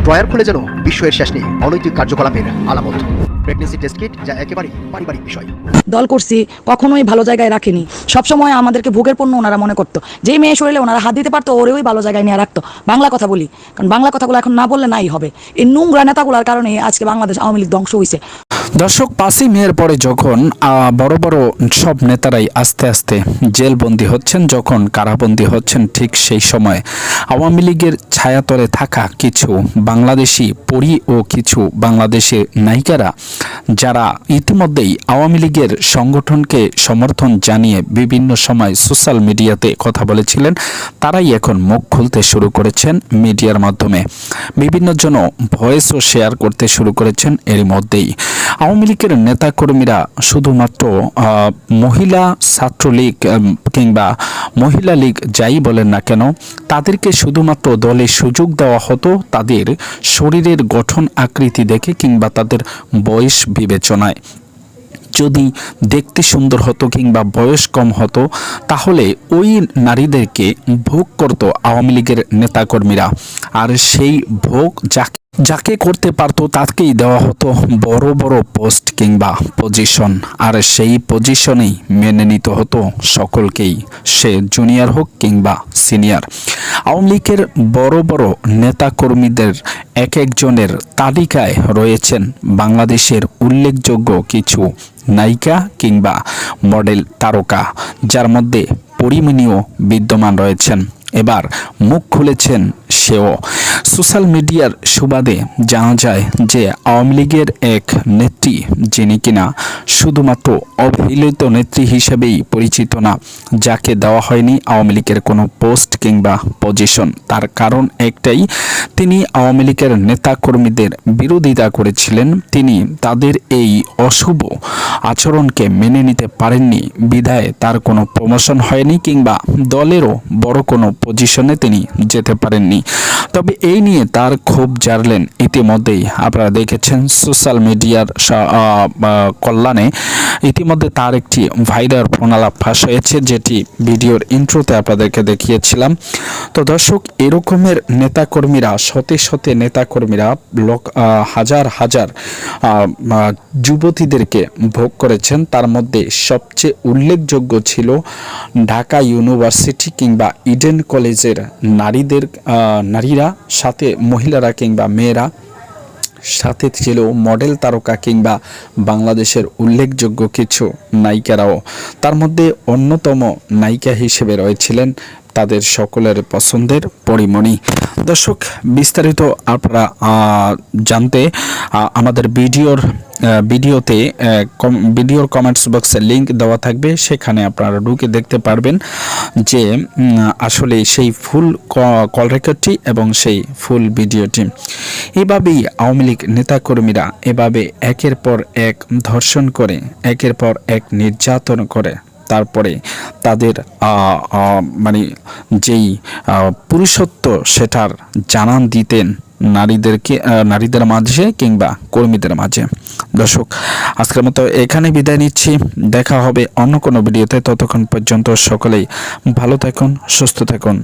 Drawer খুলে যেন বিস্ময়ের শেষ নেই অনৈতিক কার্যকলাপের আলামত। প্রেগন্যান্সি টেস্ট কিট যা একেবারেই পারিবারিক বিষয়। দল করছি কখনোই ভালো জায়গায় রাখেনি, সবসময় আমাদেরকে ভোগের পণ্য ওনারা মনে করতো। যেই মেয়ে শরীরে ওনারা হাত দিতে পারতো ওরে ওই ভালো জায়গায় নিয়ে রাখতো। বাংলা কথা বলি, কারণ বাংলা কথাগুলো এখন না বললে নাই হবে। এই নোংরা নেতাগুলোর কারণে আজকে বাংলাদেশ আওয়ামী লীগ ধ্বংস হয়েছে। দর্শক, 5ই মের পরে যখন বড় বড় সব নেতারাই আস্তে আস্তে জেলবন্দি হচ্ছেন, যখন কারাবন্দি হচ্ছেন, ঠিক সেই সময় আওয়ামী লীগের ছায়াতলে থাকা কিছু বাংলাদেশি পরী ও কিছু বাংলাদেশের নায়িকারা যারা ইতিমধ্যেই আওয়ামী লীগের সংগঠনকে সমর্থন জানিয়ে বিভিন্ন সময় সোশ্যাল মিডিয়াতে কথা বলেছিলেন, তারাই এখন মুখ খুলতে শুরু করেছেন মিডিয়ার মাধ্যমে। বিভিন্ন জন ভয়েসও শেয়ার করতে শুরু করেছেন। এর মধ্যেই আওয়ামী লীগের নেতাকর্মীরা শুধুমাত্র মহিলা ছাত্রলীগ কিংবা মহিলা লীগ যাই বলেন না কেন, তাদেরকে শুধুমাত্র দলে সুযোগ দেওয়া হতো তাদের শরীরের গঠন আকৃতি দেখে কিংবা তাদের বয়স বিবেচনায়। যদি দেখতে সুন্দর হতো কিংবা বয়স কম হতো তাহলে ওই নারীদেরকে ভোগ করত আওয়ামী লীগের নেতাকর্মীরা। আর সেই ভোগ যাকে করতে পারতো তাকেই দেওয়া হতো বড় বড় পোস্ট কিংবা পজিশন। আর সেই পজিশনেই মেনে নিতে হতো সকলকেই, সে জুনিয়র হোক কিংবা সিনিয়র। আওয়ামী লীগের বড় বড় নেতাকর্মীদের এক একজনের তালিকায় রয়েছেন বাংলাদেশের উল্লেখযোগ্য কিছু নায়িকা কিংবা মডেল তারকা, যার মধ্যে পরিমণিও বিদ্যমান রয়েছেন। এবার মুখ খুলেছেন সেও। সোশ্যাল মিডিয়ার সুবাদে জানা যায় যে আওয়ামী লীগের এক নেত্রী, যিনি কিনা শুধুমাত্র অবহেলিত নেত্রী হিসেবেই পরিচিত না, যাকে দেওয়া হয়নি আওয়ামী লীগের কোনো পোস্ট কিংবা পজিশন। তার কারণ একটাই, তিনি আওয়ামী লীগের নেতাকর্মীদের বিরোধিতা করেছিলেন। তিনি তাদের এই অশুভ আচরণকে মেনে নিতে পারেননি, বিধায় তার কোনো প্রমোশন হয়নি কিংবা দলেরও বড় কোনো পজিশনে তিনি যেতে পারেননি। তবে এই নিয়ে তার ক্ষোভ জারলেন ইতিমধ্যেই আপনারা দেখেছেন সোশ্যাল মিডিয়ার কল্যাণে ইতিমধ্যে তার একটি ভাইরাল ফোনালাপ ফাঁস হয়েছে, যেটি ভিডিওর ইন্ট্রোতে আপনাদেরকে দেখিয়েছিলাম। তো দর্শক, এরকমের নেতাকর্মীরা, শতে শতে নেতাকর্মীরা হাজার হাজার যুবতীদেরকে ভোগ করেছেন। তার মধ্যে সবচেয়ে উল্লেখযোগ্য ছিল ঢাকা ইউনিভার্সিটি কিংবা ইডেন কলেজের নারীরা, সাথে মহিলারা কিংবা মেয়েরা, সাথে ছিল মডেল তারকা কিংবা বাংলাদেশের উল্লেখযোগ্য কিছু নায়িকারাও। তার মধ্যে অন্যতম নায়িকা হিসেবে রয়েছিলেন তাদের সকলের পছন্দের পরিমণি। দর্শক, বিস্তারিত আপনারা জানতে আমাদের ভিডিওর কমেন্টস বক্সে লিংক দেওয়া থাকবে, সেখানে আপনারা ঢুকে দেখতে পারবেন যে আসলে সেই ফুল কল রেকর্ডটি এবং সেই ফুল ভিডিওটি। এভাবেই আওয়ামী লীগ নেতাকর্মীরা এভাবে একের পর এক ধর্ষণ করে, একের পর এক নির্যাতন করে, তারপরে তাদের যেই পুরুষত্ব সেটার জানান দিতেন নারীদের মাঝে কিংবা কর্মীদের মাঝে। দর্শক, আজকের মতো এখানে বিদায় নিচ্ছি। দেখা হবে অন্য কোনো ভিডিওতে। ততক্ষণ পর্যন্ত সকলেই ভালো থাকুন, সুস্থ থাকুন।